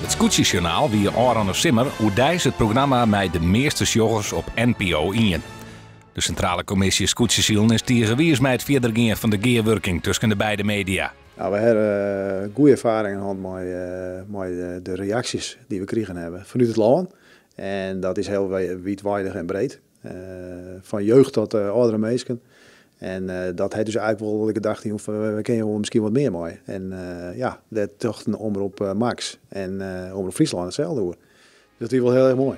Het Scootjesjournaal wie Aran Simmer hoe dijs het programma met de meeste sjoggers op NPO 1. De Centrale Commissie Scootjesielen is tegenwiers met het verdergaan van de gearworking tussen de beide media. Nou, we hebben goede ervaringen gehad met de reacties die we kregen hebben vanuit het land. En dat is heel wijdwaardig en breed. Van jeugd tot oudere mensen. En dat heeft dus eigenlijk wel dat ik gedacht, we kennen wel misschien wat meer mooi. En ja, dat toch een omroep Max en omroep Friesland hetzelfde doen. Dus dat is wel heel erg mooi.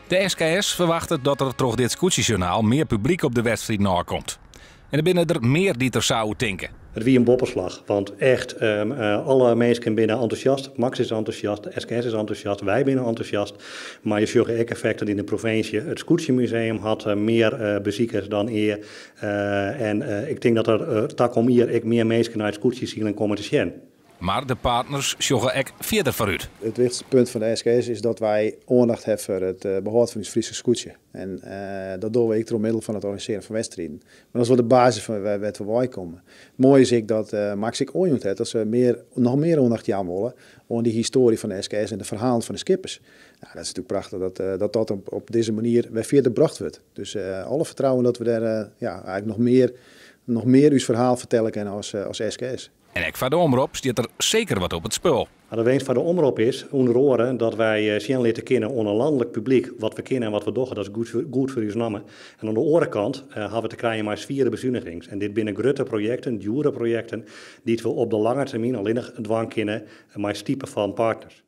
De SKS verwacht dat er door dit Scootjesjournaal meer publiek op de wedstrijd nakomt. En er binnen er meer die er zouden denken. Het wie een bopperslag, want echt alle mensen binnen enthousiast. Max is enthousiast, de SKS is enthousiast, wij binnen enthousiast. Maar je zult ook effecten in de provincie. Het Scootjemuseum had meer bezoekers dan eer. En ik denk dat er takom hier meer mensen naar het Scootjesielen komen te zien. Maar de partners zorgen ook verder vooruit. Het wichtigste punt van de SKS is dat wij aandacht hebben voor het behoud van het Friese scootje. En dat doen we door middel van het organiseren van wedstrijden. Maar dat is wel de basis van waar we komen. Het mooie is dat Max ik ooit heeft dat ze nog meer aandacht aan willen aan die historie van de SKS en de verhalen van de skippers. Nou, dat is natuurlijk prachtig dat op deze manier weer verder gebracht wordt. Dus alle vertrouwen dat we daar eigenlijk nog meer uw verhaal vertellen kunnen als SKS. En ook voor de omroep staat er zeker wat op het spul. De winst van de omroep is onder oren dat wij zien laten kennen onder een landelijk publiek wat we kennen en wat we doen. Dat is goed voor ons namen. En aan de andere kant hebben we te krijgen maar 4 bezuinigings. En dit binnen grote projecten, dure projecten, die we op de lange termijn alleen nog dwang kennen maar type van partners.